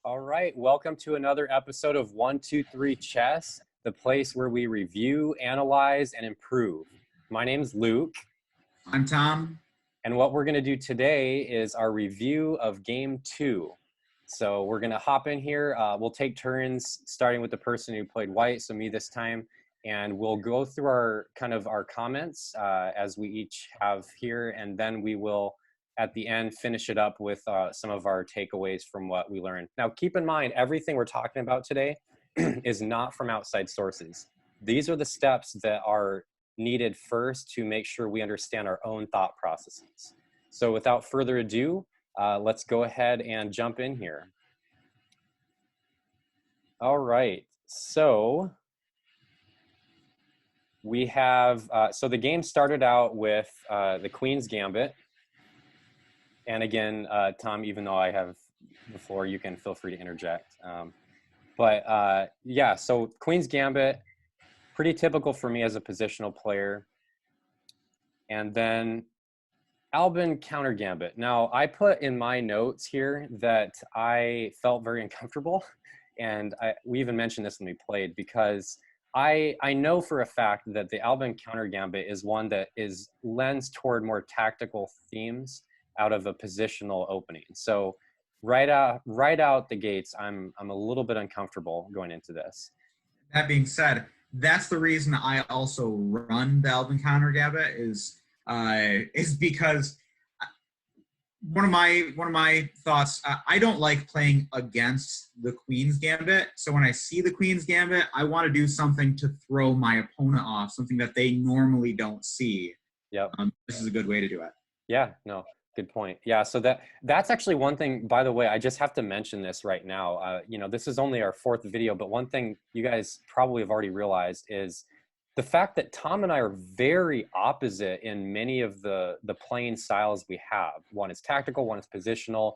All right, welcome to another episode of 123 Chess, the place where we review, analyze, and improve. My name's Luke. I'm Tom. And what we're going to do today is our review of Game 2. So we're going to hop in here. We'll take turns, starting with the person who played white, so me this time. And we'll go through our comments as we each have here, and then we will at the end finish it up with some of our takeaways from what we learned. Now, keep in mind, everything we're talking about today is not from outside sources. These are the steps that are needed first to make sure we understand our own thought processes. So without further ado, let's go ahead and jump in here. All right, so we have, so the game started out with the Queen's Gambit. And again, Tom, even though I have the floor, you can feel free to interject. Yeah, so Queen's Gambit, pretty typical for me as a positional player. And then Albin Countergambit. Now, I put in my notes here that I felt very uncomfortable. And we even mentioned this when we played, because I know for a fact that the Albin Countergambit is one that lends toward more tactical themes out of a positional opening. So right out the gates, I'm a little bit uncomfortable going into this. That being said, that's the reason I also run the Albin Countergambit is because one of my thoughts, I don't like playing against the Queen's Gambit. So when I see the Queen's Gambit, I want to do something to throw my opponent off, something that they normally don't see. Yep. This is a good way to do it. Yeah, no, good point. Yeah, so that's actually one thing, by the way, I just have to mention this right now. This is only our 4th video, but one thing you guys probably have already realized is the fact that Tom and I are very opposite in many of the playing styles we have. One is tactical, one is positional,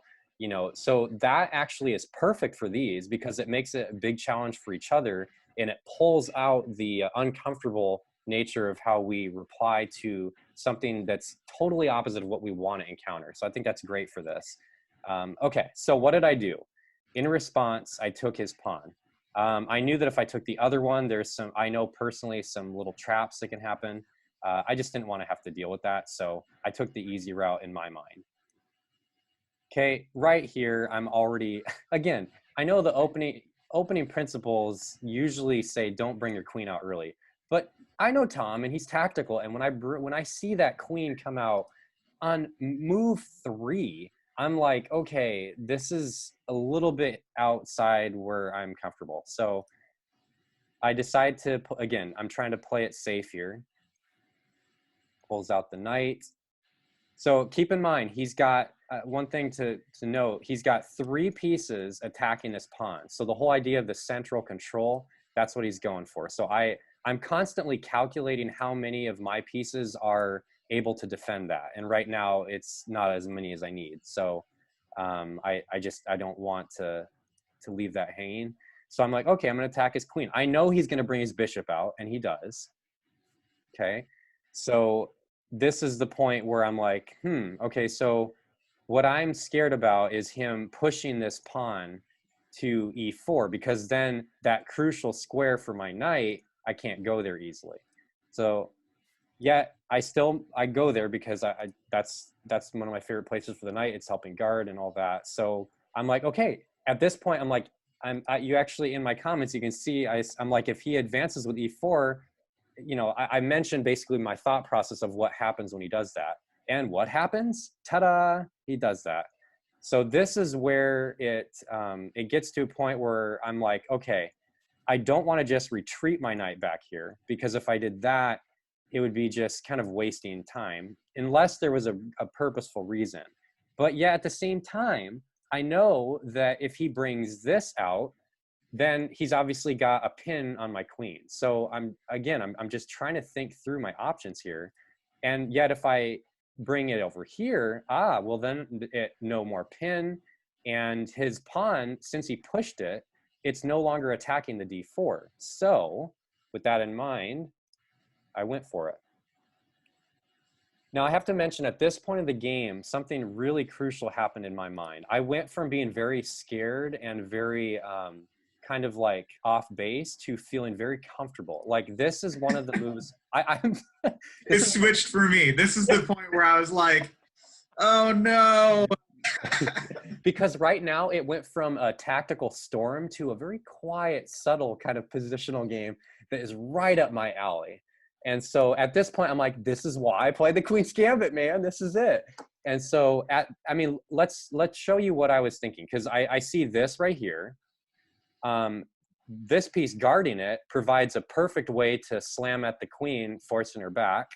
so that actually is perfect for these because it makes it a big challenge for each other, and it pulls out the uncomfortable nature of how we reply to something that's totally opposite of what we want to encounter. So I think that's great for this. Okay, so what did I do? In response, I took his pawn. I knew that if I took the other one, I know personally some little traps that can happen. I just didn't want to have to deal with that. So I took the easy route in my mind. Okay, right here, I'm already, again, I know the opening principles usually say don't bring your queen out early, but I know Tom and he's tactical. And when I see that queen come out on move 3, I'm like, okay, this is a little bit outside where I'm comfortable. So I decide to, again, I'm trying to play it safe here. Pulls out the knight. So keep in mind, he's got one thing to note. He's got 3 pieces attacking this pawn. So the whole idea of the central control, that's what he's going for. So I'm constantly calculating how many of my pieces are able to defend that. And right now it's not as many as I need. So I don't want to leave that hanging. So I'm like, okay, I'm going to attack his queen. I know he's going to bring his bishop out, and he does. Okay. So this is the point where I'm like, okay, so what I'm scared about is him pushing this pawn to e4, because then that crucial square for my knight, I can't go there easily. So yeah, I go there because that's one of my favorite places for the knight. It's helping guard and all that. So I'm like, okay, at this point, I'm like, you actually, in my comments, you can see, I'm like, if he advances with e4, I mentioned basically my thought process of what happens when he does that. And what happens? Ta-da! He does that. So this is where it gets to a point where I'm like, okay, I don't want to just retreat my knight back here, because if I did that, it would be just kind of wasting time, unless there was a purposeful reason. But yeah, at the same time, I know that if he brings this out, then he's obviously got a pin on my queen. So I'm just trying to think through my options here. And yet if I bring it over here, well then no more pin, and his pawn, since he pushed it, it's no longer attacking the d4. So with that in mind, I went for it. Now, I have to mention at this point of the game, something really crucial happened in my mind. I went from being very scared and very kind of like off base to feeling very comfortable. Like this is one of the moves I'm It this is switched for me. This is the point where I was like, oh no. because right now it went from a tactical storm to a very quiet, subtle kind of positional game that is right up my alley. And so at this point, I'm like, this is why I play the Queen's Gambit, man. This is it. And so I mean, let's show you what I was thinking, because I see this right here. This piece guarding it provides a perfect way to slam at the queen, forcing her back.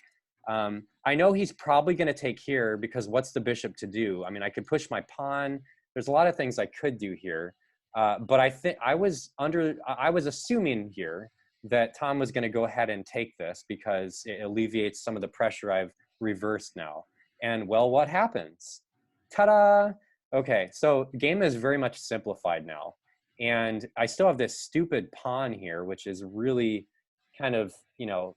I know he's probably going to take here because what's the bishop to do? I mean, I could push my pawn. There's a lot of things I could do here. But I think I was assuming here that Tom was going to go ahead and take this because it alleviates some of the pressure I've reversed now. And well, what happens? Ta-da! Okay, so the game is very much simplified now. And I still have this stupid pawn here, which is really kind of, you know,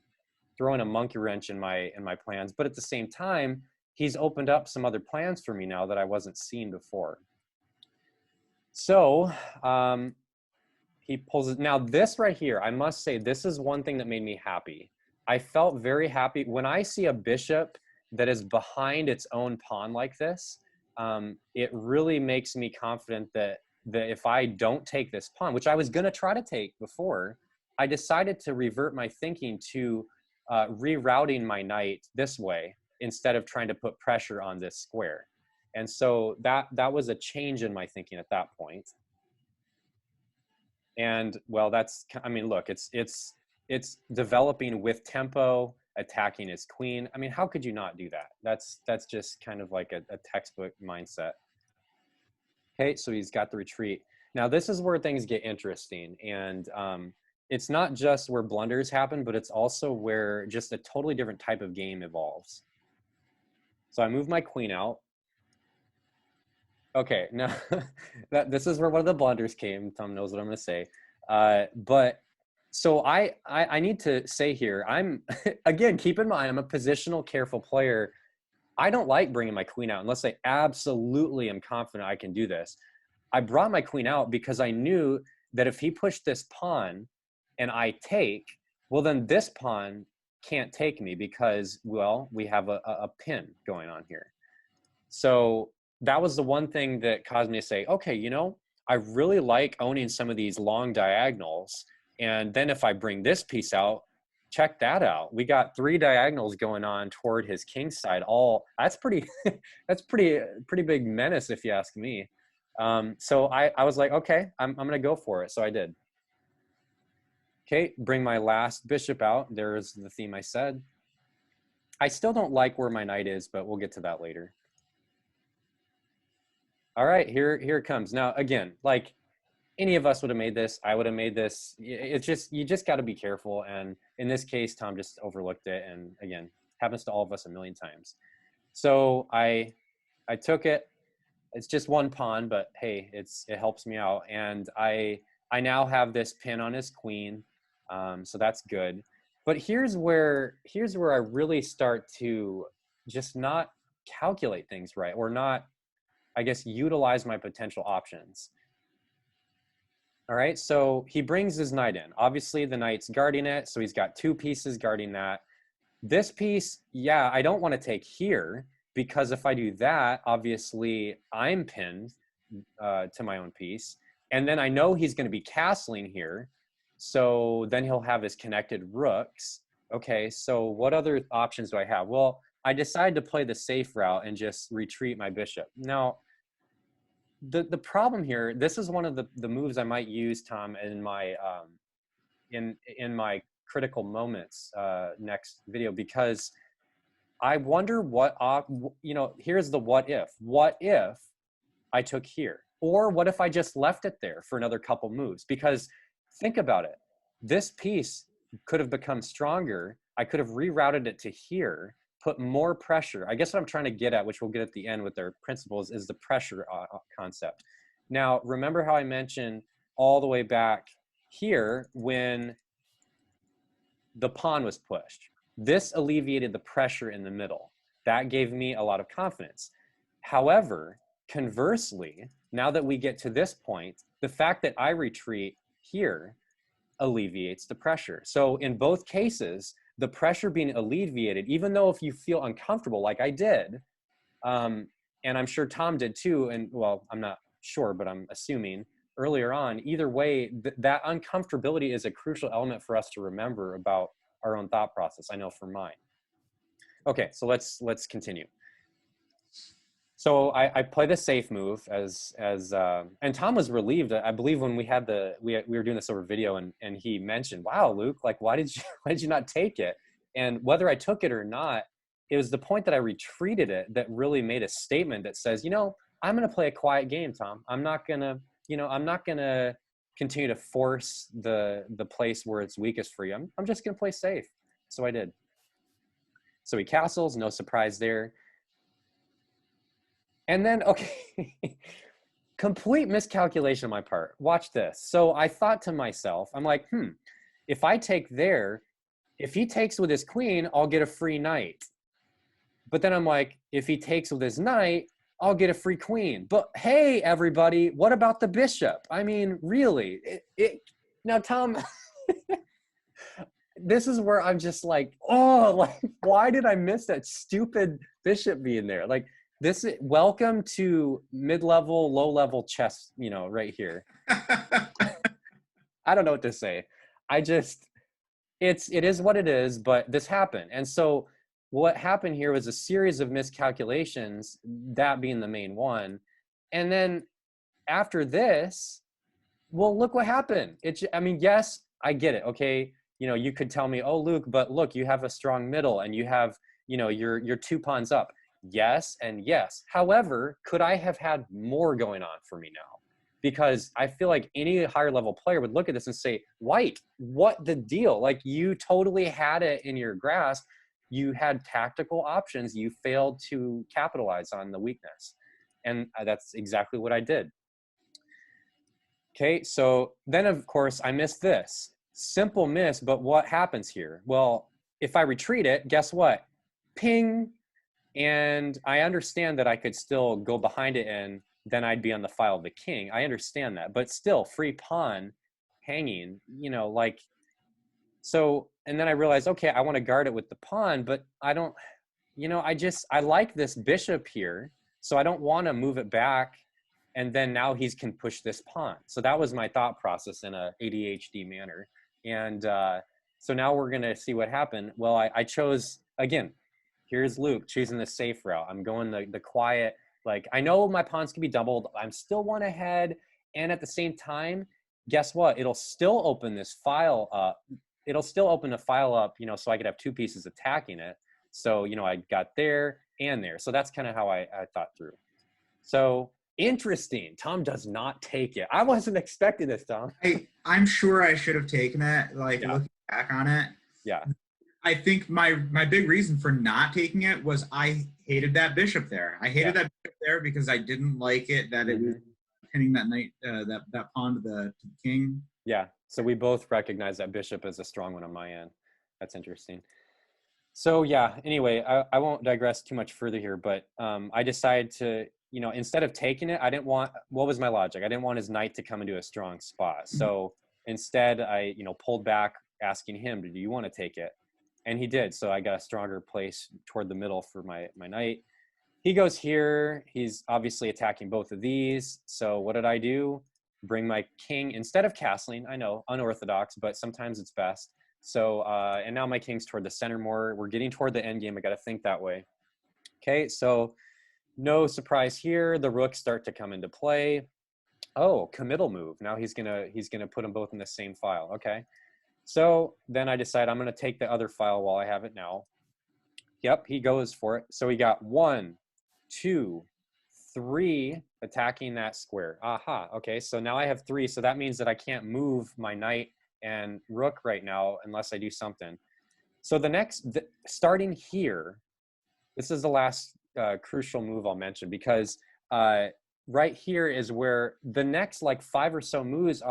throwing a monkey wrench in my plans. But at the same time, he's opened up some other plans for me now that I wasn't seeing before. So he pulls it. Now this right here, I must say, this is one thing that made me happy. I felt very happy when I see a bishop that is behind its own pawn like this. It really makes me confident that if I don't take this pawn, which I was going to try to take before, I decided to revert my thinking to rerouting my knight this way instead of trying to put pressure on this square. And so that was a change in my thinking at that point. And well, that's, I mean, look, it's developing with tempo, attacking his queen. I mean, how could you not do that? That's just kind of like a textbook mindset. Okay, so he's got the retreat. Now this is where things get interesting, and it's not just where blunders happen, but it's also where just a totally different type of game evolves. So I move my queen out. Okay, now this is where one of the blunders came. Tom knows what I'm going to say. But so I need to say here, I'm again, keep in mind, I'm a positional, careful player. I don't like bringing my queen out unless I absolutely am confident I can do this. I brought my queen out because I knew that if he pushed this pawn and I take, well, then this pawn can't take me because, well, we have a pin going on here. So that was the one thing that caused me to say, okay, you know, I really like owning some of these long diagonals. And then if I bring this piece out, check that out. We got 3 diagonals going on toward his king side. All that's pretty, that's pretty big menace if you ask me. So I was like, okay, I'm going to go for it. So I did. Okay, bring my last bishop out. There's the theme I said. I still don't like where my knight is, but we'll get to that later. All right, here it comes. Now, again, like any of us would have made this, I would have made this. It's just, you just got to be careful. And in this case, Tom just overlooked it. And again, happens to all of us a million times. So I took it. It's just one pawn, but hey, it helps me out. And I now have this pin on his queen. So that's good. But here's where I really start to just not calculate things right, or not, I guess, utilize my potential options. All right, so he brings his knight in. Obviously, the knight's guarding it, so he's got 2 pieces guarding that. This piece, yeah, I don't want to take here, because if I do that, obviously, I'm pinned to my own piece. And then I know he's going to be castling here, so then he'll have his connected rooks. Okay, so what other options do I have? Well, I decided to play the safe route and just retreat my bishop. Now, the problem here, this is one of the moves I might use, Tom, in my in my critical moments next video, because I wonder what, you know, here's the what if. What if I took here? Or what if I just left it there for another couple moves? Because think about it. This piece could have become stronger. I could have rerouted it to here, put more pressure. I guess what I'm trying to get at, which we'll get at the end with their principles, is the pressure concept. Now, remember how I mentioned all the way back here when the pawn was pushed. This alleviated the pressure in the middle. That gave me a lot of confidence. However, conversely, now that we get to this point, the fact that I retreat here alleviates the pressure. So in both cases, the pressure being alleviated, even though if you feel uncomfortable like I did, and I'm sure Tom did too, and well, I'm not sure, but I'm assuming earlier on, either way, that uncomfortability is a crucial element for us to remember about our own thought process. I know for mine. Okay, so let's continue. So I play the safe move and Tom was relieved. I believe when we had we were doing this over video, and he mentioned, "Wow, Luke, like why did you not take it?" And whether I took it or not, it was the point that I retreated it that really made a statement that says, I'm going to play a quiet game, Tom. I'm not going to continue to force the place where it's weakest for you. I'm just going to play safe. So I did. So he castles, no surprise there. And then, okay, complete miscalculation on my part. Watch this. So I thought to myself, I'm like, if I take there, if he takes with his queen, I'll get a free knight. But then I'm like, if he takes with his knight, I'll get a free queen. But hey, everybody, what about the bishop? I mean, really? Now, Tom, this is where I'm just like, why did I miss that stupid bishop being there? Like, welcome to mid-level, low-level chess, right here. I don't know what to say. It is what it is, but this happened. And so what happened here was a series of miscalculations, that being the main one. And then after this, well, look what happened. Yes, I get it. Okay. You could tell me, oh, Luke, but look, you have a strong middle and you have, your 2 pawns up. Yes. And yes. However, could I have had more going on for me now? Because I feel like any higher level player would look at this and say, White, what the deal? Like, you totally had it in your grasp. You had tactical options. You failed to capitalize on the weakness. And that's exactly what I did. Okay, so then of course I missed this. Simple miss, but what happens here? Well, if I retreat it, guess what? Ping. And I understand that I could still go behind it and then I'd be on the file of the king. I understand that, but still, free pawn hanging, so, and then I realized, okay, I want to guard it with the pawn, but I don't, I like this bishop here, so I don't want to move it back, and then now he can push this pawn. So that was my thought process in a ADHD manner. And so now we're going to see what happened. Well, I chose, again, here's Luke choosing the safe route. I'm going the quiet, like, I know my pawns can be doubled. I'm still one ahead. And at the same time, guess what? It'll still open this file up. It'll still open the file up, so I could have 2 pieces attacking it. So, I got there and there. So that's kind of how I thought through. So interesting. Tom does not take it. I wasn't expecting this, Tom. I'm sure I should have taken it, looking back on it. Yeah. I think my big reason for not taking it was I hated that bishop there. I hated that bishop there because I didn't like it that it was pinning that knight, that pawn to the king. Yeah. So we both recognize that bishop as a strong one on my end. That's interesting. So yeah, anyway, I won't digress too much further here, but I decided to, instead of taking it, what was my logic? I didn't want his knight to come into a strong spot. So instead I, pulled back asking him, do you want to take it? And he did. So I got a stronger place toward the middle for my knight. He goes here. He's obviously attacking both of these. So what did I do? Bring my king instead of castling. I know, unorthodox, but sometimes it's best. So, and now my king's toward the center more. We're getting toward the end game. I got to think that way. Okay, so no surprise here. The rooks start to come into play. Oh, committal move. Now he's gonna put them both in the same file. Okay. So then I decide I'm going to take the other file while I have it now. Yep, he goes for it. So we got 1, 2, 3 attacking that square. Aha, okay, so now I have 3. So that means that I can't move my knight and rook right now unless I do something. So starting here, this is the last crucial move I'll mention, because right here is where the next 5 or so moves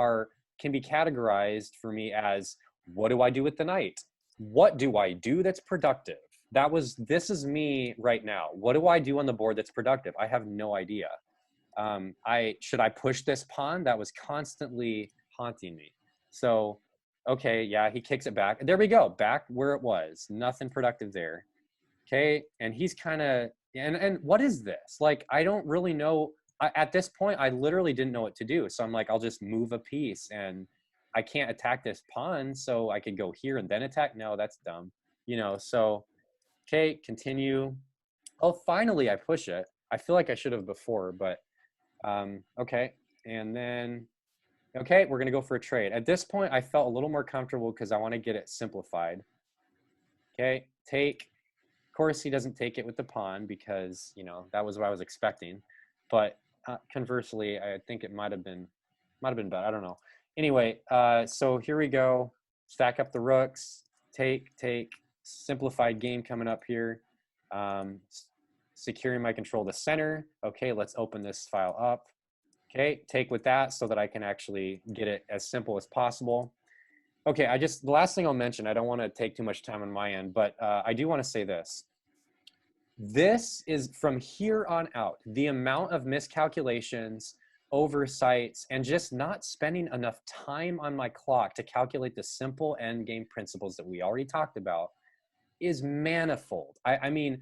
can be categorized for me as, what do I do with the knight? What do I do that's productive? this is me right now. What do I do on the board that's productive? I have no idea. Should I push this pawn? That was constantly haunting me. So, okay, yeah, he kicks it back. There we go, back where it was. Nothing productive there. Okay, and he's kind of, and what is this? Like, I don't really know. At this point, I literally didn't know what to do. So I'm like, I'll just move a piece, and I can't attack this pawn, so I could go here and then attack. No, that's dumb. You know, so, okay, continue. Oh, finally, I push it. I feel like I should have before, but okay. And then, okay, we're going to go for a trade. At this point, I felt a little more comfortable because I want to get it simplified. Okay, take. Of course, he doesn't take it with the pawn because, you know, that was what I was expecting. But conversely, I think it might have been bad. I don't know. Anyway, so here we go. Stack up the rooks. Take. Simplified game coming up here. Securing my control of the center. Okay, let's open this file up. Okay, take with that so that I can actually get it as simple as possible. Okay, the last thing I'll mention, I don't want to take too much time on my end, but I do want to say this. This is from here on out, the amount of miscalculations, oversights, and just not spending enough time on my clock to calculate the simple end game principles that we already talked about is manifold. I mean,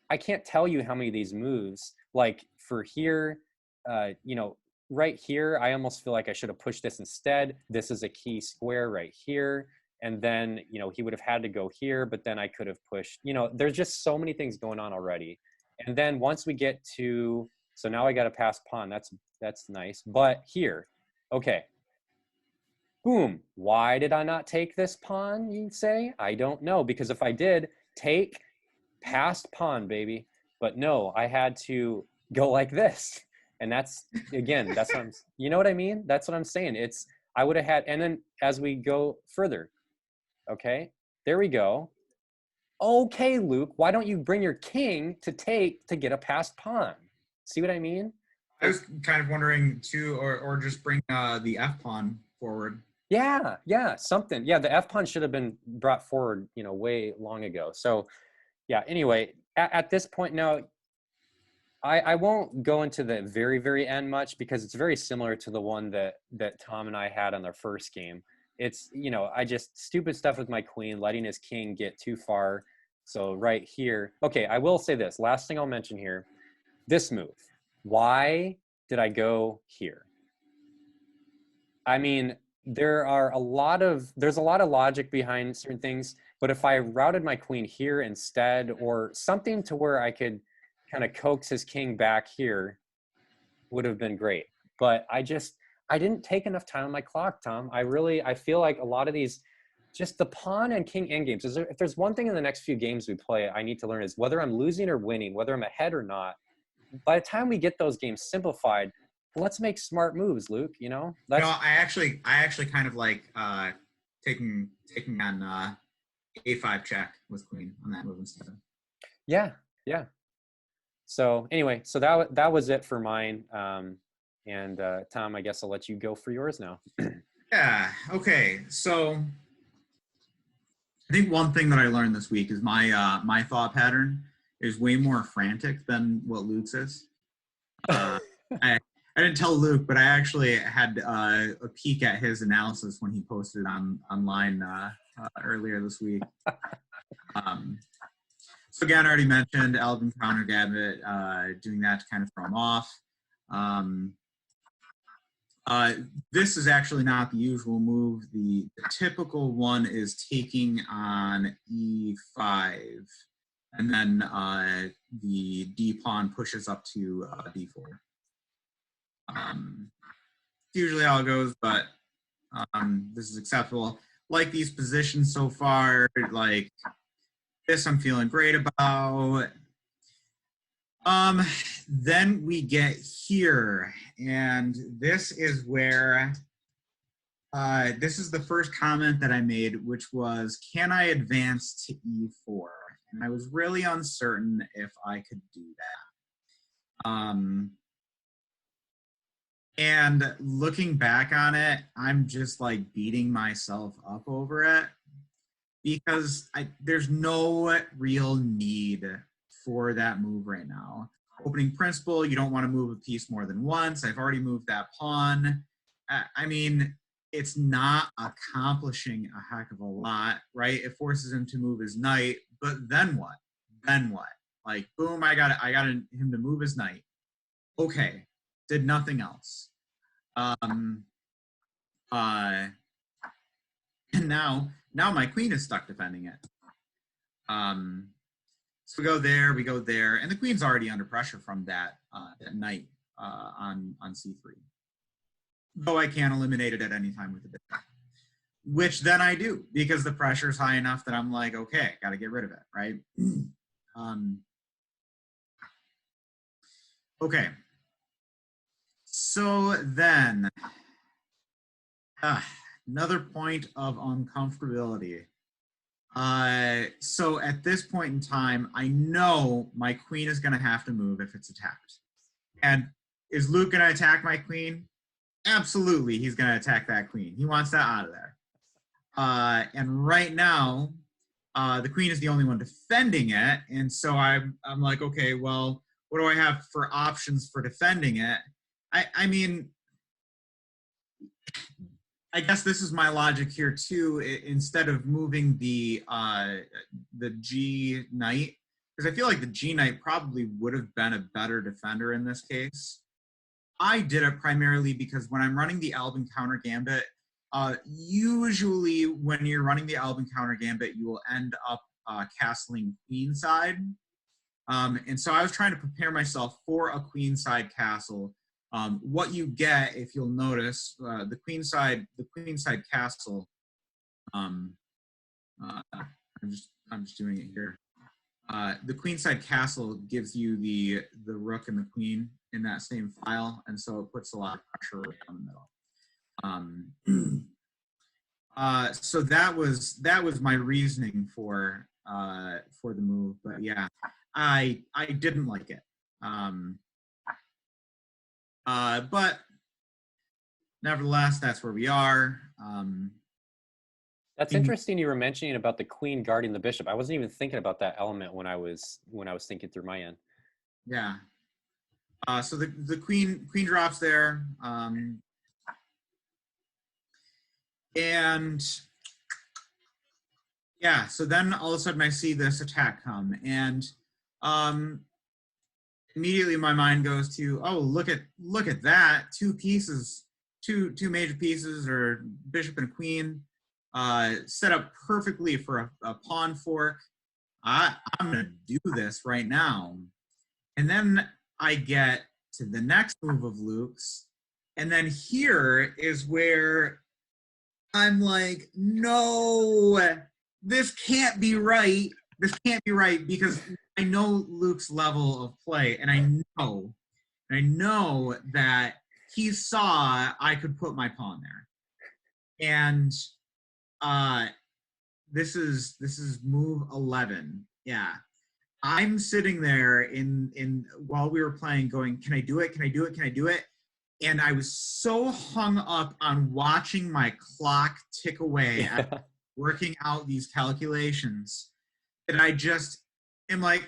I can't tell you how many of these moves, like for here, you know, right here, I almost feel like I should have pushed this instead. This is a key square right here. And then, you know, he would have had to go here, but then I could have pushed, you know, there's just so many things going on already. And then once we get to, so now I got to pass pawn. That's nice. But here, okay. Boom. Why did I not take this pawn, you'd say? I don't know, because if I did, take, passed pawn, baby. But no, I had to go like this. And that's, again, that's what you know what I mean? That's what I'm saying. I would have had, and then as we go further, okay, there we go. Okay, Luke, why don't you bring your king to take to get a passed pawn? See what I mean? I was kind of wondering too, or just bring the F pawn forward. Yeah, something. Yeah, the F pawn should have been brought forward, you know, way long ago. So, yeah. Anyway, at this point now, I won't go into the very, very end much because it's very similar to the one that Tom and I had on our first game. It's, you know, I just stupid stuff with my queen, letting his king get too far. So right here, okay, I will say this. Last thing I'll mention here, this move. Why did I go here? I mean, there's a lot of logic behind certain things, but if I routed my queen here instead, or something to where I could kind of coax his king back here, would have been great. But I didn't take enough time on my clock, Tom. I feel like a lot of these, just the pawn and king endgames, if there's one thing in the next few games we play, I need to learn is whether I'm losing or winning, whether I'm ahead or not. By the time we get those games simplified, let's make smart moves, Luke. You know, I actually kind of like taking on a5 check with queen on that move instead. Yeah. So anyway, so that was it for mine. And Tom, I guess I'll let you go for yours now. Yeah. Okay. So I think one thing that I learned this week is my thought pattern is way more frantic than what Luke's is. I didn't tell Luke, but I actually had a peek at his analysis when he posted online earlier this week. So again, I already mentioned Albin Countergambit, doing that to kind of throw him off. This is actually not the usual move. The typical one is taking on e5, and then the d pawn pushes up to d4. Usually how it goes, but this is acceptable. Like these positions so far, like this I'm feeling great about. Then we get here, and this is where this is the first comment that I made, which was, can I advance to e4? And I was really uncertain if I could do that. And looking back on it, I'm just like beating myself up over it. because there's no real need for that move right now. Opening principle, you don't want to move a piece more than once. I've already moved that pawn. I mean, it's not accomplishing a heck of a lot, right? It forces him to move his knight, but then what? Then what? Like, boom, I got him to move his knight. Okay, did nothing else. And now my queen is stuck defending it. So we go there, and the queen's already under pressure from that knight on c3. Though I can eliminate it at any time with the bishop, which then I do, because the pressure's high enough that I'm like, okay, got to get rid of it, right? Okay. So then, another point of uncomfortability. So at this point in time, I know my queen is going to have to move if it's attacked. And is Luke going to attack my queen? Absolutely, he's going to attack that queen. He wants that out of there. And right now, the queen is the only one defending it. And so I'm like, okay, well, what do I have for options for defending it? I mean, I guess this is my logic here too. Instead of moving the G knight, because I feel like the G knight probably would have been a better defender in this case. I did it primarily because when I'm running the Albin Countergambit, usually when you're running the Albin Countergambit, you will end up castling queenside. And so I was trying to prepare myself for a queenside castle. What you get, if you'll notice, the queenside castle. I'm just doing it here. The queenside castle gives you the rook and the queen in that same file, and so it puts a lot of pressure right down the middle. So that was my reasoning for the move, but yeah, I didn't like it. But nevertheless, that's where we are. That's interesting. You were mentioning about the queen guarding the bishop. I wasn't even thinking about that element when I was thinking through my end. Yeah. So the queen drops there, and yeah. So then all of a sudden I see this attack come, and immediately my mind goes to, oh, look at that, two major pieces, or bishop and queen, set up perfectly for a pawn fork. I'm gonna do this right now. And then I get to the next move of Luke's, and then here is where I'm like, no, this can't be right. This can't be right, because I know Luke's level of play, and I know that he saw I could put my pawn there. And this is move 11. Yeah. I'm sitting there in while we were playing going, can I do it? Can I do it? Can I do it? And I was so hung up on watching my clock tick away at working out these calculations that I just am like,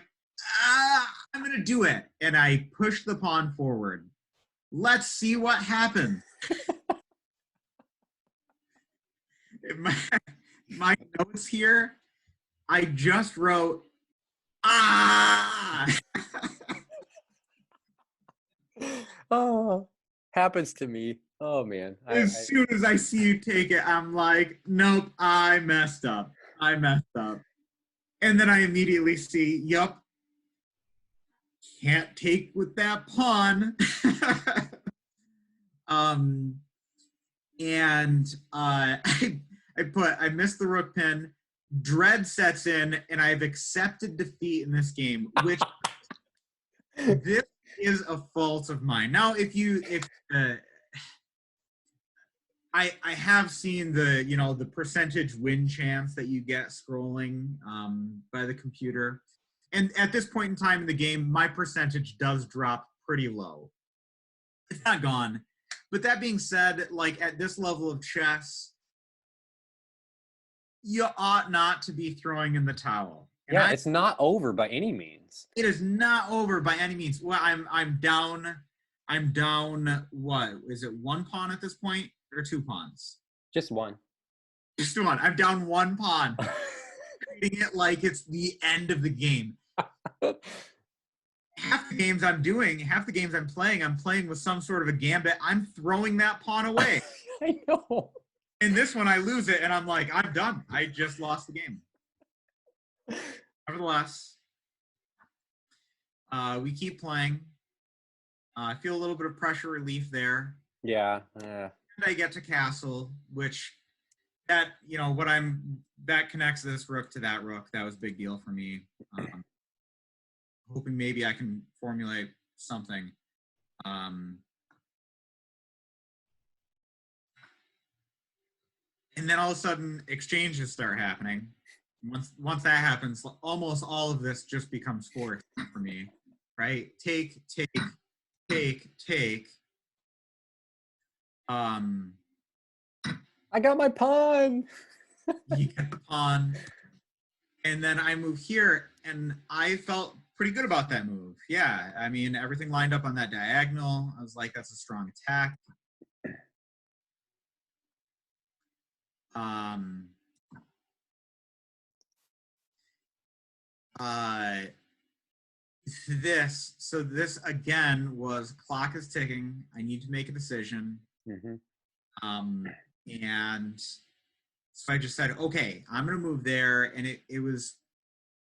I'm going to do it. And I push the pawn forward. Let's see what happens. My notes here, I just wrote, Oh, happens to me. Oh man. As soon as I see you take it, I'm like, nope, I messed up. And then I immediately see, yup, can't take with that pawn. And I missed the rook pin. Dread sets in, and I've accepted defeat in this game, which this is a fault of mine. Now, I have seen the percentage win chance that you get scrolling by the computer, and at this point in time in the game, my percentage does drop pretty low. It's not gone, but that being said, like at this level of chess, you ought not to be throwing in the towel. And Yeah, it's not over by any means. it is not over by any means. Well, I'm down. I'm down. What is it? 1 pawn at this point, or 2 pawns? Just one. Just one. I'm down 1 pawn. Treating it like it's the end of the game. Half the games I'm playing, I'm playing with some sort of a gambit. I'm throwing that pawn away. I know. In this one, I lose it, and I'm like, I'm done. I just lost the game. Nevertheless, we keep playing. I feel a little bit of pressure relief there. Yeah. And I get to castle, which that connects this rook to that rook. That was a big deal for me. Hoping maybe I can formulate something. And then all of a sudden, exchanges start happening. Once that happens, almost all of this just becomes forced for me, right? Take. I got my pawn. You get the pawn, and then I move here, and I felt pretty good about that move. Yeah, I mean, everything lined up on that diagonal. I was like, that's a strong attack. This again was clock is ticking. I need to make a decision. Mm-hmm. And so I just said, okay, I'm going to move there. And it was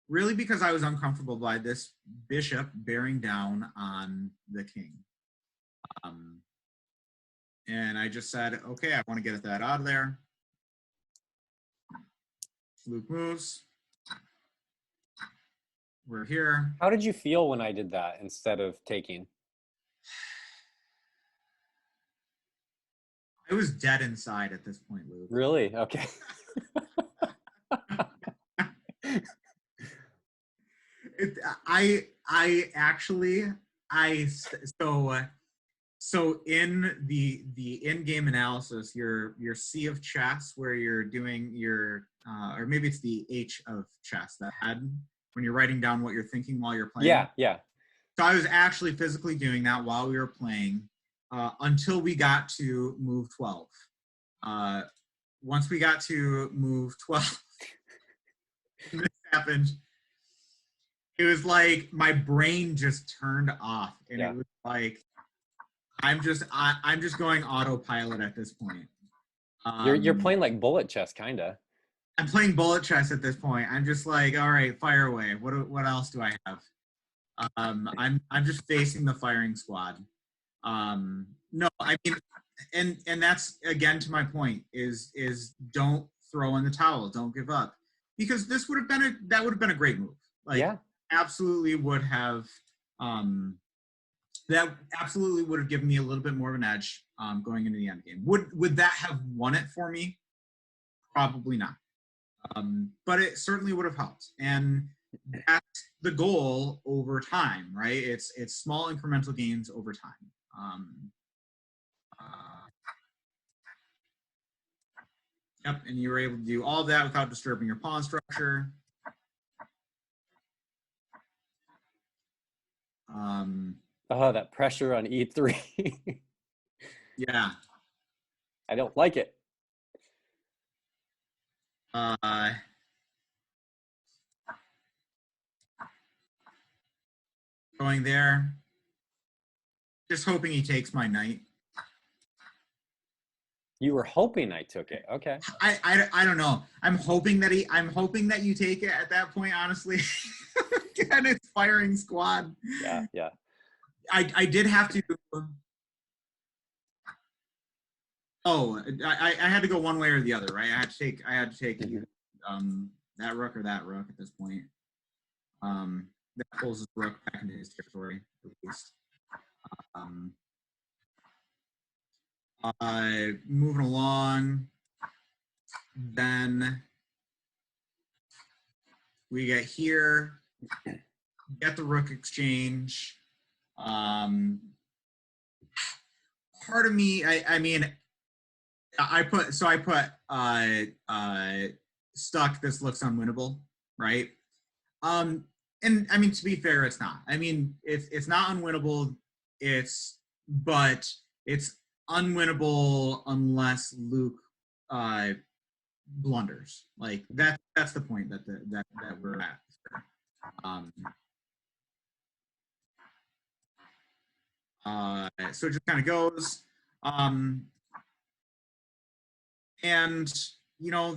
really because I was uncomfortable by this bishop bearing down on the king. And I just said, okay, I want to get that out of there. Luke moves. We're here. How did you feel when I did that instead of taking? I was dead inside at this point, Luke. Really? Okay. So in the in-game analysis, your C of chess, where you're doing your or maybe it's the H of chess, that head, when you're writing down what you're thinking while you're playing. Yeah. So I was actually physically doing that while we were playing until we got to move 12. Once we got to move 12, and this happened. It was like my brain just turned off, and it was like I'm just going autopilot at this point. You're playing like bullet chess, kind of. I'm playing bullet chess at this point. I'm just like, all right, fire away. What else do I have? I'm just facing the firing squad. No, I mean, and that's again to my point is don't throw in the towel, don't give up, because that would have been a great move. Like, absolutely would have. That absolutely would have given me a little bit more of an edge going into the end game. Would that have won it for me? Probably not. But it certainly would have helped. And that's the goal over time, right? It's small incremental gains over time. Yep, and you were able to do all that without disturbing your pawn structure. Oh, that pressure on E3. Yeah. I don't like it. Going there. Just hoping he takes my knight. You were hoping I took it. Okay. I don't know. I'm hoping that you take it at that point, honestly. Again, it's firing squad. Yeah. I did have to. Oh, I had to go one way or the other, right? I had to take that rook or that rook at this point. That pulls his rook back into his territory, at least. Moving along, then we get here, get the rook exchange. Part of me, I put stuck, this looks unwinnable, right? And I mean, to be fair, it's not. I mean, it's not unwinnable. But it's unwinnable unless Luke blunders. Like that's the point that we're at. So it just kind of goes, and you know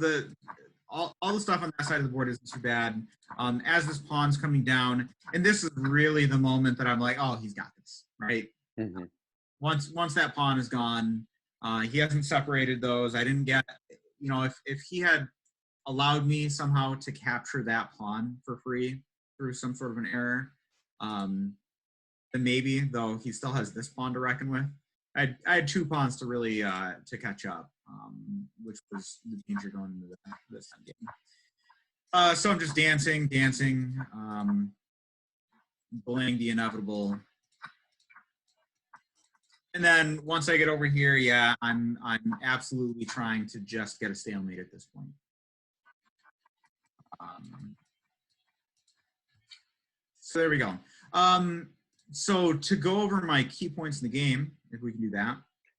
all the stuff on that side of the board isn't too bad. As this pawn's coming down, and this is really the moment that I'm like, oh, he's got this, right? Mm-hmm. Once that pawn is gone, he hasn't separated those. I didn't get, you know, if he had allowed me somehow to capture that pawn for free through some sort of an error, then maybe, though he still has this pawn to reckon with. I had 2 pawns to really to catch up, which was the danger going into this game. So I'm just dancing, bullying the inevitable. And then once I get over here, yeah, I'm absolutely trying to just get a stalemate at this point. So there we go. So to go over my key points in the game, if we can do that.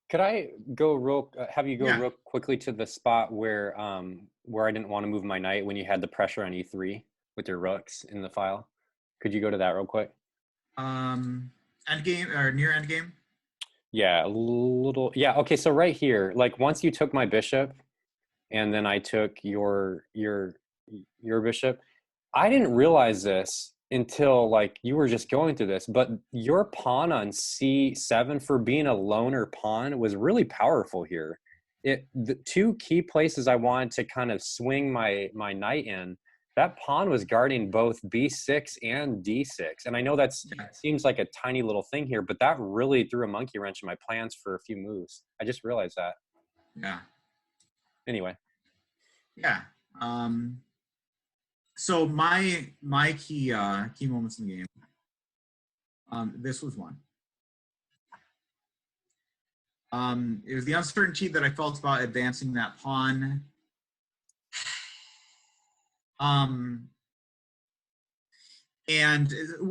Could I go have you go real quickly to the spot where I didn't want to move my knight when you had the pressure on e3 with your rooks in the file? Could you go to that real quick? End game or near end game? Yeah, a little. Yeah, okay. So right here, like once you took my bishop, and then I took your bishop, I didn't realize this until like you were just going through this, but your pawn on c7 for being a loner pawn was really powerful here. The 2 key places I wanted to kind of swing my knight in, that pawn was guarding both b6 and d6. And I know that seems like a tiny little thing here, but that really threw a monkey wrench in my plans for a few moves. I just realized that. Yeah. Anyway. Yeah. So my key moments in the game. This was one. It was the uncertainty that I felt about advancing that pawn. And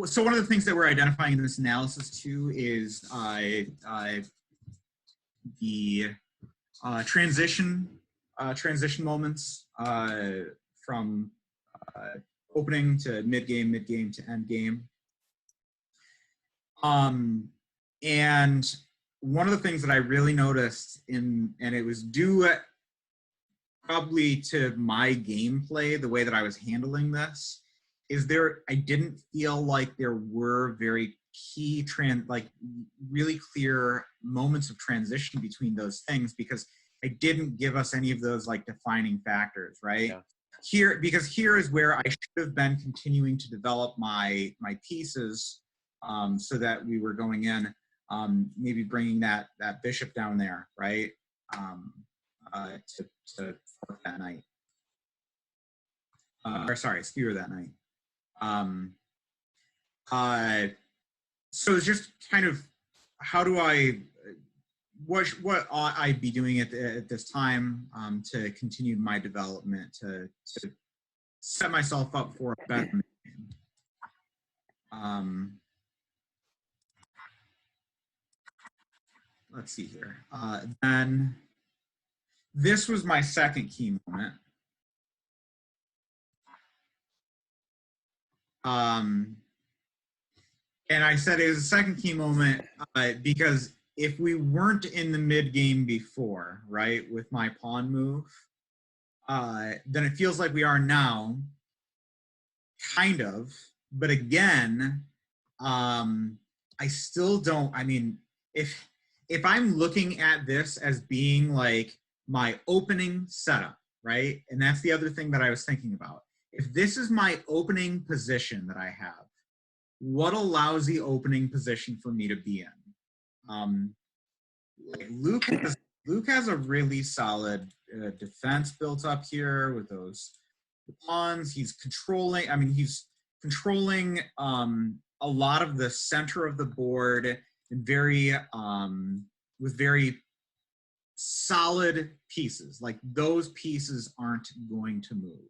so one of the things that we're identifying in this analysis too is the transition moments from opening to mid game to end game. And one of the things that I really noticed and it was due probably to my gameplay, the way that I was handling this, is I didn't feel like there were very key really clear moments of transition between those things, because I didn't give us any of those like defining factors, right? Yeah. Because here is where I should have been continuing to develop my pieces, so that we were going in, maybe bringing that bishop down there, right? To fork that knight, or sorry, skewer that knight. So it's just kind of how do what ought I be doing at this time to continue my development, to set myself up for a better game. Let's see here. Then this was my second key moment. And I said it was a second key moment because if we weren't in the mid game before, right, with my pawn move, then it feels like we are now, kind of. But again, I still don't. I mean, if I'm looking at this as being like my opening setup, right, and that's the other thing that I was thinking about. If this is my opening position that I have, what a lousy opening position for me to be in. Like Luke has a really solid defense built up here with those pawns. He's controlling. I mean, he's controlling a lot of the center of the board and with very solid pieces. Like those pieces aren't going to move.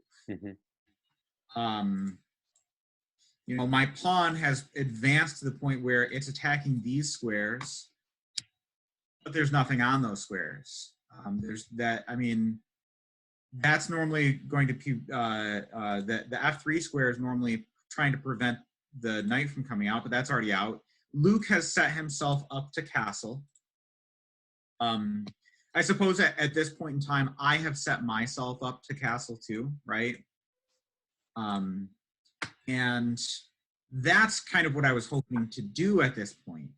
You know, my pawn has advanced to the point where it's attacking these squares, but there's nothing on those squares. There's that, I mean, that's normally going to be, the F3 square is normally trying to prevent the knight from coming out, but that's already out. Luke has set himself up to castle. I suppose at this point in time, I have set myself up to castle too, right? And that's kind of what I was hoping to do at this point.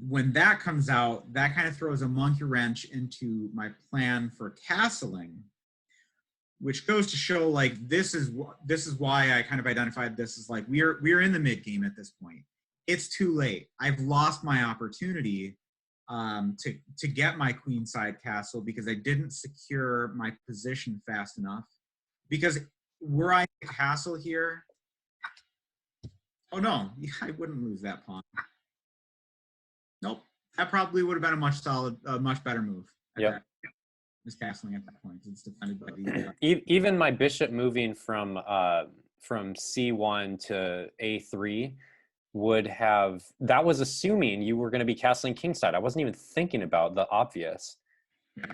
When that comes out, that kind of throws a monkey wrench into my plan for castling, which goes to show like this is why I kind of identified this as like we're in the mid game at this point. It's too late. I've lost my opportunity to get my queenside castle because I didn't secure my position fast enough. Because were I a castle here, oh no, I wouldn't lose that pawn. Nope, that probably would have been a much better move. Yeah, is castling at that point. It's defended by the. Even my bishop moving from C1 to A3 would have. That was assuming you were going to be castling kingside. I wasn't even thinking about the obvious. Yeah.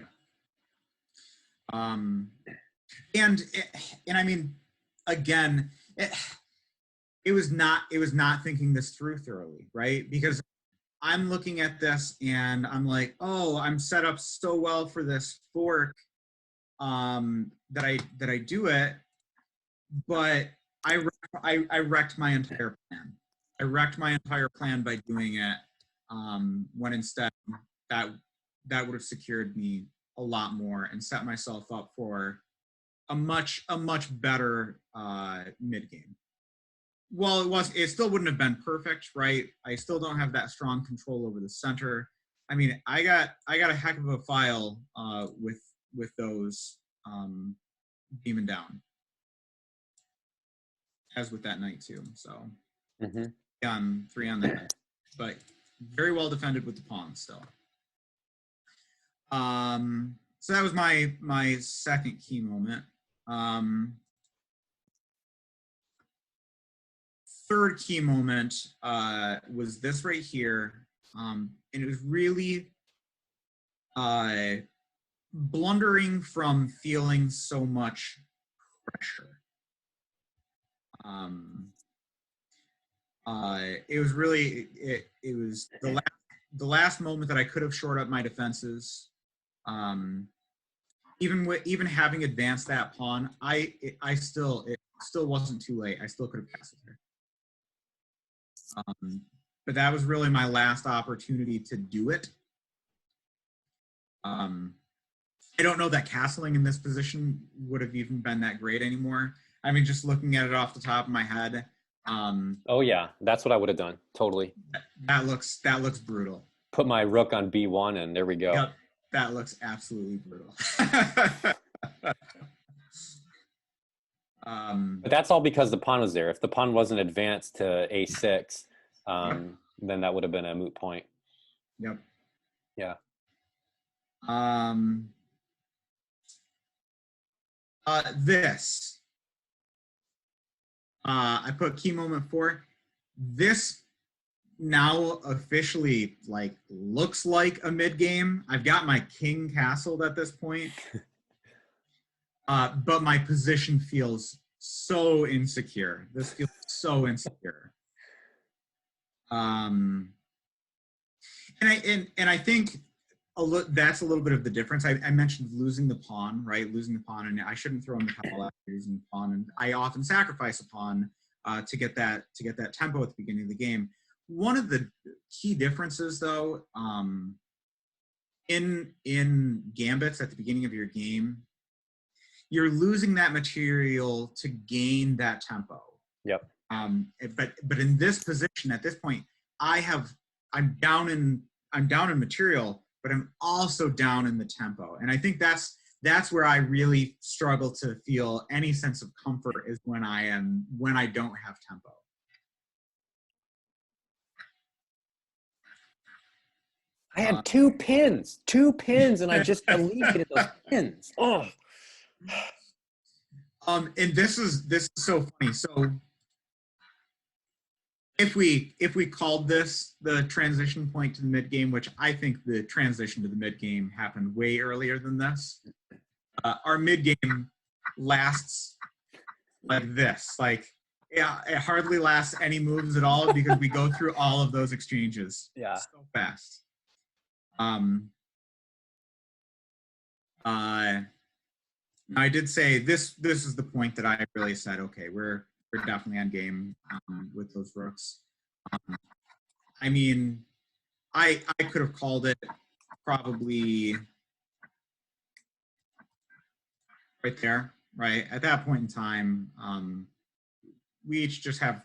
And I mean, again, it was not thinking this through thoroughly, right? Because I'm looking at this and I'm like, oh, I'm set up so well for this fork that I do it, but I wrecked my entire plan. I wrecked my entire plan by doing it when instead that would have secured me a lot more and set myself up for a much better mid game. Well, it still wouldn't have been perfect, right? I still don't have that strong control over the center. I mean, I got a heck of a file with those beaming down, as with that knight too. So 3 on that, but very well defended with the pawn still. So that was my second key moment. Third key moment was this right here, and it was really blundering from feeling so much pressure. It was really it was the last moment that I could have shored up my defenses. Even having advanced that pawn, it still wasn't too late. I still could have castled her. But that was really my last opportunity to do it. I don't know that castling in this position would have even been that great anymore. I mean, just looking at it off the top of my head. Oh yeah, that's what I would have done. Totally. That looks brutal. Put my rook on B1 and there we go. Yep, that looks absolutely brutal. But that's all because the pawn was there. If the pawn wasn't advanced to A6, then that would have been a moot point. Yep. Yeah. This. I put key moment 4. This now officially like looks like a mid game. I've got my king castled at this point. But my position feels so insecure. This feels so insecure. And I think that's a little bit of the difference. I mentioned losing the pawn, right? Losing the pawn, and I shouldn't throw in the couple after losing the pawn. And I often sacrifice a pawn to get that tempo at the beginning of the game. One of the key differences, though, in gambits at the beginning of your game, you're losing that material to gain that tempo. Yep. But in this position at this point, I'm down in material, but I'm also down in the tempo. And I think that's where I really struggle to feel any sense of comfort is when I don't have tempo. I had two pins, and I just deleted those pins. Oh. And this is so funny. So if we called this the transition point to the mid game, which I think the transition to the mid game happened way earlier than this, our mid game lasts like this. Like, yeah, it hardly lasts any moves at all because we go through all of those exchanges so fast. I did say this is the point that I really said, okay, we're definitely on game with those rooks. I mean, I could have called it probably right there, right? At that point in time, we each just have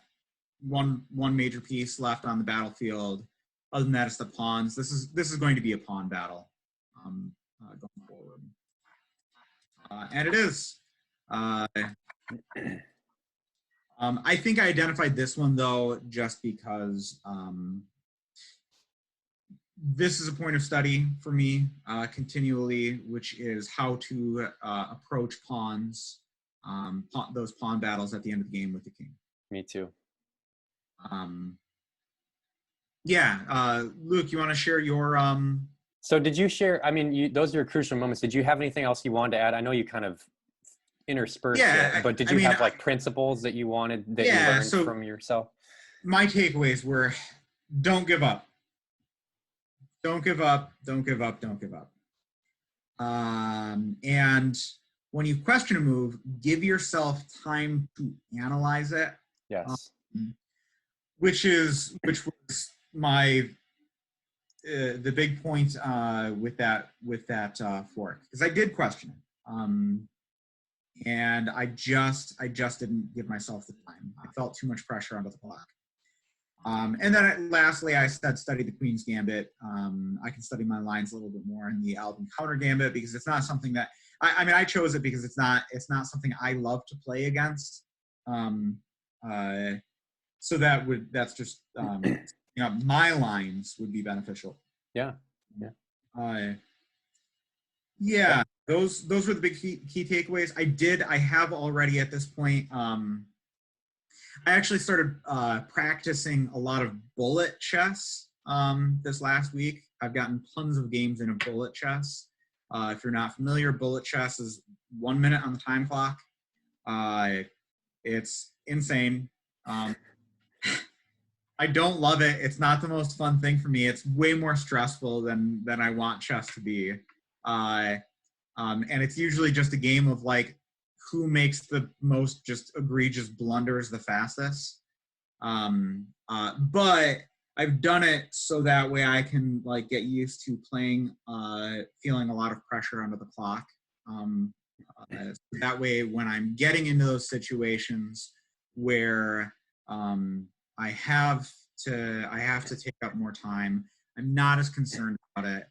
one major piece left on the battlefield. Other than that, it's the pawns. This is going to be a pawn battle going forward. And it is. I think I identified this one, though, just because this is a point of study for me continually, which is how to approach pawns, those pawn battles at the end of the game with the king. Me too. Luke, you want to share your... So did you share, I mean, those are crucial moments. Did you have anything else you wanted to add? I know you kind of interspersed it, but did you have like principles that you wanted that you learned from yourself? My takeaways were, don't give up. Don't give up, don't give up, don't give up. And when you question a move, give yourself time to analyze it. Yes. Which was my the big point with that fork, because I did question it, and I just didn't give myself the time. I felt too much pressure under the clock. And then lastly, I said study the Queen's Gambit. I can study my lines a little bit more in the Albin Countergambit because it's not something that I chose it because it's not something I love to play against. So that's just my lines would be beneficial. Yeah. Those were the big key takeaways. I have already at this point. I actually started practicing a lot of bullet chess this last week. I've gotten tons of games in a bullet chess. If you're not familiar, bullet chess is 1 minute on the time clock. It's insane. I don't love it. It's not the most fun thing for me. It's way more stressful than I want chess to be. And it's usually just a game of like, who makes the most just egregious blunders the fastest. But I've done it so that way I can like get used to playing, feeling a lot of pressure under the clock. That way when I'm getting into those situations where I have to take up more time, I'm not as concerned about it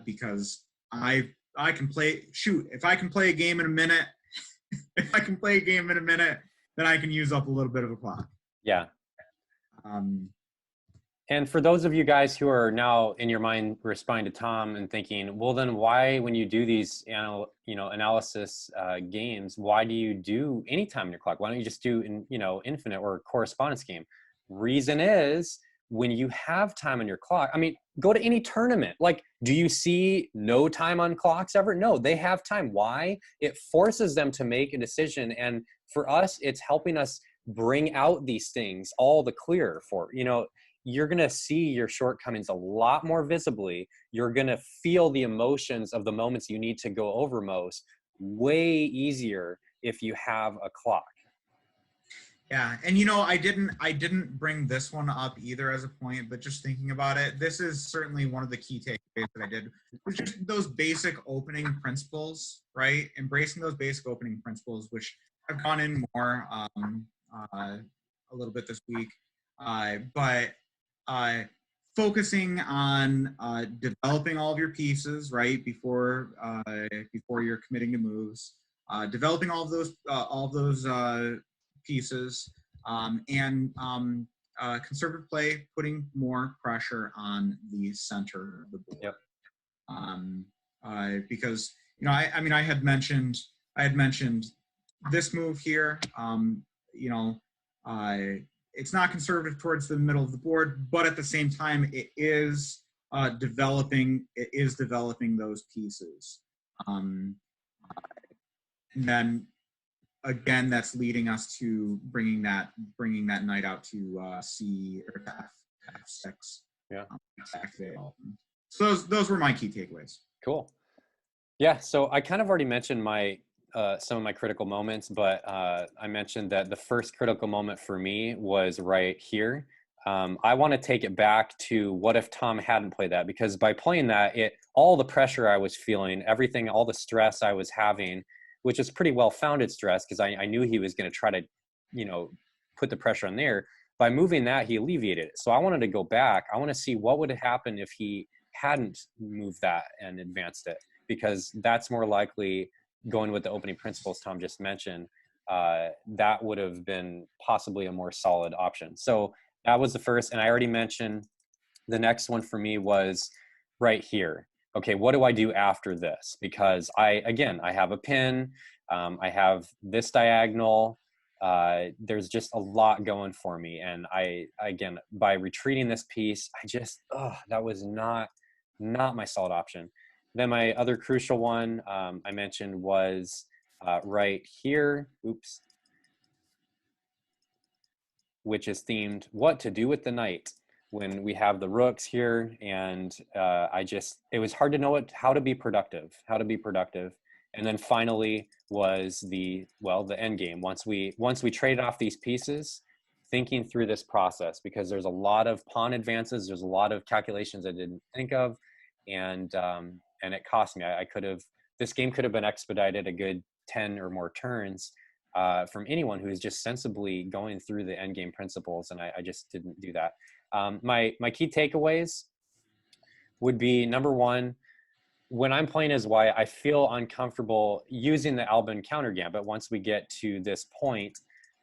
because I can play, if I can play a game in a minute, if I can play a game in a minute, then I can use up a little bit of a clock. Yeah. And for those of you guys who are now in your mind responding to Tom and thinking, well, then why, when you do these, analysis games, why do you do any time in your clock? Why don't you just do, infinite or correspondence game? Reason is, when you have time on your clock, I mean, go to any tournament. Like, do you see no time on clocks ever? No, they have time. Why? It forces them to make a decision. And for us, it's helping us bring out these things all the clearer for, you're going to see your shortcomings a lot more visibly. You're going to feel the emotions of the moments you need to go over most way easier if you have a clock. Yeah, and I didn't bring this one up either as a point, but just thinking about it, this is certainly one of the key takeaways that I did, was just those basic opening principles, right? Embracing those basic opening principles, which I've gone in more a little bit this week, but focusing on developing all of your pieces, right, before you're committing to moves, developing all of those pieces, and conservative play, putting more pressure on the center of the board. Yep. Because I mean, I had mentioned this move here. It's not conservative towards the middle of the board, but at the same time, it is developing those pieces. And then again, that's leading us to bringing that knight out to C or F6. Yeah. So those were my key takeaways. Cool. Yeah. So I kind of already mentioned some of my critical moments, but I mentioned that the first critical moment for me was right here. I want to take it back to what if Tom hadn't played that, because by playing that, all the pressure I was feeling, everything, all the stress I was having, which is pretty well-founded stress because I knew he was going to try to, put the pressure on there. By moving that, he alleviated it. So I wanted to go back. I want to see what would have happened if he hadn't moved that and advanced it, because that's more likely going with the opening principles Tom just mentioned. That would have been possibly a more solid option. So that was the first. And I already mentioned the next one for me was right here. Okay, what do I do after this? Because I have a pin, I have this diagonal, there's just a lot going for me. And by retreating this piece, that was not my solid option. Then my other crucial one I mentioned was right here, which is themed what to do with the knight when we have the rooks here. And it was hard to know how to be productive. And then finally was the end game. Once we traded off these pieces, thinking through this process, because there's a lot of pawn advances, there's a lot of calculations I didn't think of, and it cost me. This game could have been expedited a good 10 or more turns from anyone who is just sensibly going through the end game principles, and I just didn't do that. My key takeaways would be, number one, when I'm playing as white, I feel uncomfortable using the Albin Countergambit. Once we get to this point,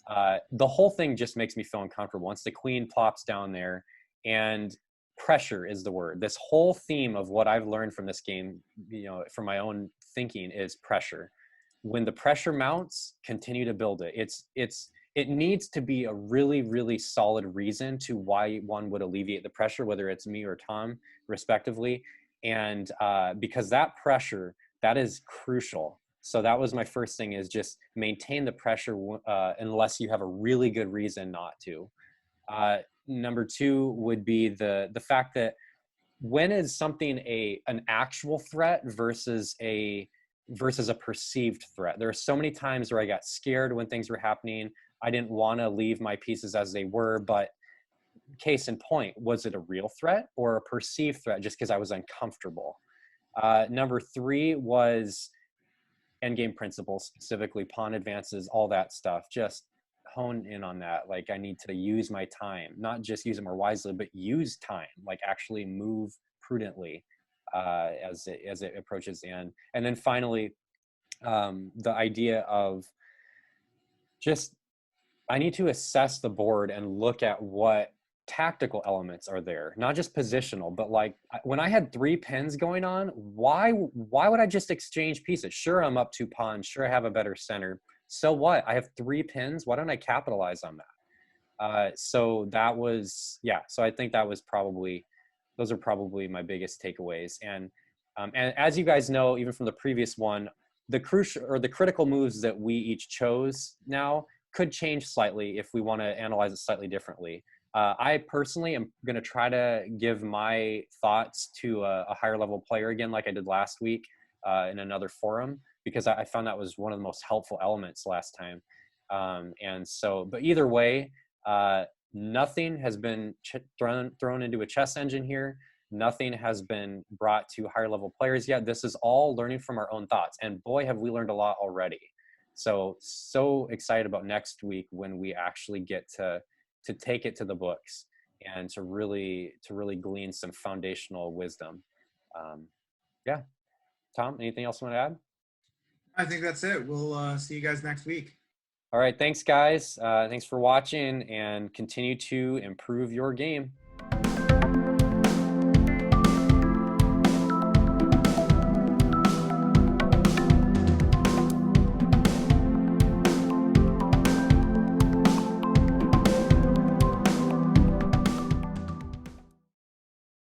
the whole thing just makes me feel uncomfortable. Once the queen plops down there, and pressure is the word. This whole theme of what I've learned from this game, from my own thinking, is pressure. When the pressure mounts, continue to build it. It needs to be a really, really solid reason to why one would alleviate the pressure, whether it's me or Tom, respectively. And because that pressure, that is crucial. So that was my first thing, is just maintain the pressure unless you have a really good reason not to. Number two would be the fact that when is something an actual threat versus a perceived threat. There are so many times where I got scared when things were happening. I didn't want to leave my pieces as they were, but case in point, was it a real threat or a perceived threat just because I was uncomfortable? Number three was endgame principles, specifically pawn advances, all that stuff. Just hone in on that. Like, I need to use my time, not just use it more wisely, but use time, like actually move prudently as it approaches the end. And then finally, the idea of just, I need to assess the board and look at what tactical elements are there, not just positional, but like when I had 3 pins going on, why would I just exchange pieces? Sure, I'm up 2 pawns. Sure, I have a better center. So what? I have 3 pins. Why don't I capitalize on that? So that was, so I think those are probably my biggest takeaways. And as you guys know, even from the previous one, the critical moves that we each chose now could change slightly if we want to analyze it slightly differently. I personally am going to try to give my thoughts to a higher level player again, like I did last week in another forum, because I found that was one of the most helpful elements last time. And so, but either way, nothing has been thrown into a chess engine here. Nothing has been brought to higher level players yet. This is all learning from our own thoughts. And boy, have we learned a lot already. So excited about next week when we actually get to take it to the books and to really glean some foundational wisdom. Tom, anything else you want to add? I think that's it. We'll see you guys next week. All right, thanks guys. Thanks for watching and continue to improve your game.